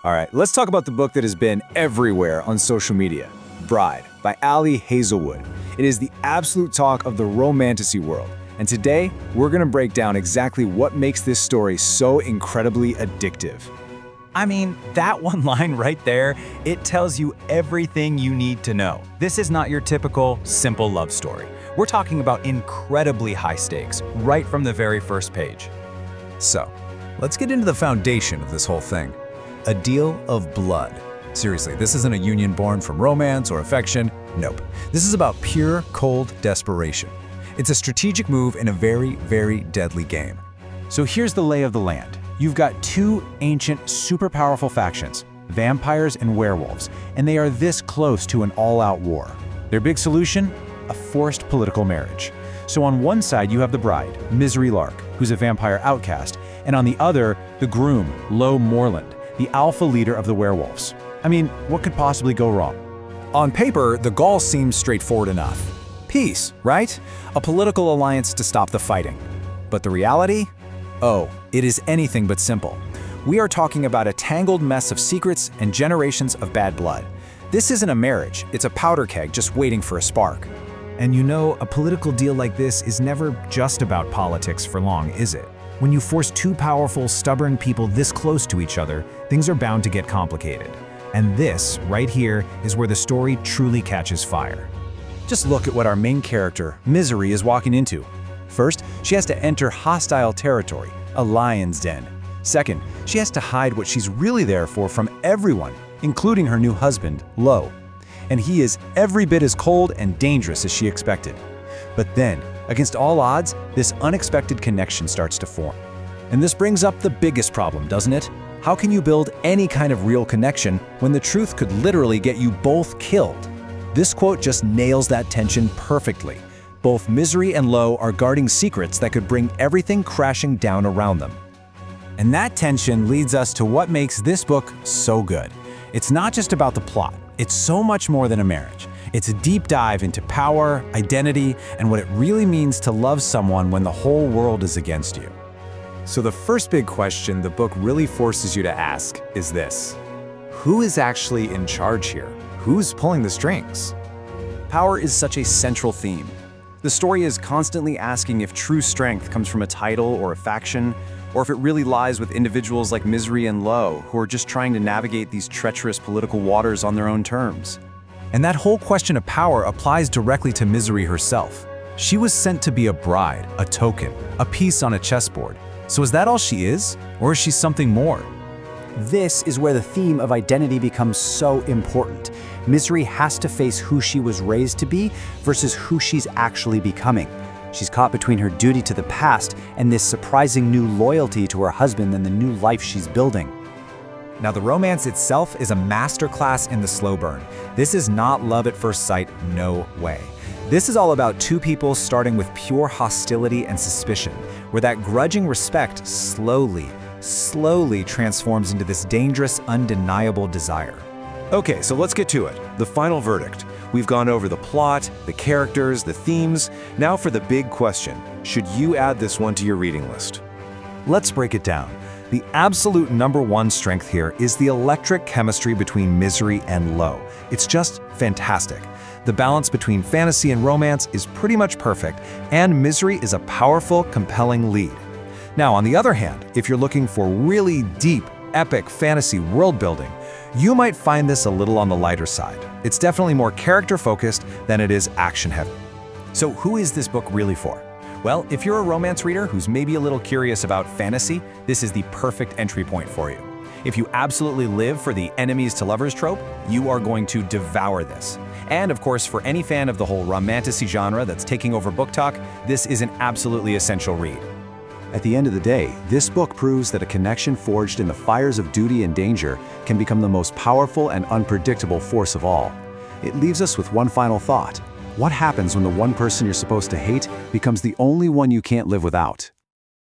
All right, let's talk about the book that has been everywhere on social media, Bride by Ali Hazelwood. It is the absolute talk of the romantasy world. And today, we're going to break down exactly what makes this story so incredibly addictive. I mean, that one line right there, it tells you everything you need to know. This is not your typical, simple love story. We're talking about incredibly high stakes, right from the very first page. So, let's get into the foundation of this whole thing. A deal of blood. Seriously, this isn't a union born from romance or affection. Nope. This is about pure, cold desperation. It's a strategic move in a very, very deadly game. So here's the lay of the land. You've got two ancient, super powerful factions, vampires and werewolves, and they are this close to an all-out war. Their big solution? A forced political marriage. So on one side you have the bride, Misery Lark, who's a vampire outcast, and on the other, the groom, Lo Moreland, the alpha leader of the werewolves. I mean, what could possibly go wrong? On paper, the goal seems straightforward enough. Peace, right? A political alliance to stop the fighting. But the reality? Oh, it is anything but simple. We are talking about a tangled mess of secrets and generations of bad blood. This isn't a marriage, it's a powder keg just waiting for a spark. And you know, a political deal like this is never just about politics for long, is it? When you force two powerful, stubborn people this close to each other, things are bound to get complicated. And this, right here, is where the story truly catches fire. Just look at what our main character, Misery, is walking into. First, she has to enter hostile territory, a lion's den. Second, she has to hide what she's really there for from everyone, including her new husband, Lo. And he is every bit as cold and dangerous as she expected. But then, against all odds, this unexpected connection starts to form. And this brings up the biggest problem, doesn't it? How can you build any kind of real connection when the truth could literally get you both killed? This quote just nails that tension perfectly. Both Misery and Lo are guarding secrets that could bring everything crashing down around them. And that tension leads us to what makes this book so good. It's not just about the plot. It's so much more than a marriage. It's a deep dive into power, identity, and what it really means to love someone when the whole world is against you. So the first big question the book really forces you to ask is this: who is actually in charge here? Who's pulling the strings? Power is such a central theme. The story is constantly asking if true strength comes from a title or a faction, or if it really lies with individuals like Misery and Lo, who are just trying to navigate these treacherous political waters on their own terms. And that whole question of power applies directly to Misery herself. She was sent to be a bride, a token, a piece on a chessboard. So is that all she is? Or is she something more? This is where the theme of identity becomes so important. Misery has to face who she was raised to be versus who she's actually becoming. She's caught between her duty to the past and this surprising new loyalty to her husband and the new life she's building. Now, the romance itself is a masterclass in the slow burn. This is not love at first sight, no way. This is all about two people starting with pure hostility and suspicion, where that grudging respect slowly transforms into this dangerous, undeniable desire. Okay, so let's get to it. The final verdict. We've gone over the plot, the characters, the themes. Now for the big question. Should you add this one to your reading list? Let's break it down. The absolute #1 strength here is the electric chemistry between Misery and Lo. It's just fantastic. The balance between fantasy and romance is pretty much perfect, and Misery is a powerful, compelling lead. Now, on the other hand, if you're looking for really deep, epic fantasy world building, you might find this a little on the lighter side. It's definitely more character-focused than it is action-heavy. So who is this book really for? Well, if you're a romance reader who's maybe a little curious about fantasy, this is the perfect entry point for you. If you absolutely live for the enemies to lovers trope, you are going to devour this. And of course, for any fan of the whole romantasy genre that's taking over BookTok, this is an absolutely essential read. At the end of the day, this book proves that a connection forged in the fires of duty and danger can become the most powerful and unpredictable force of all. It leaves us with one final thought. What happens when the one person you're supposed to hate becomes the only one you can't live without?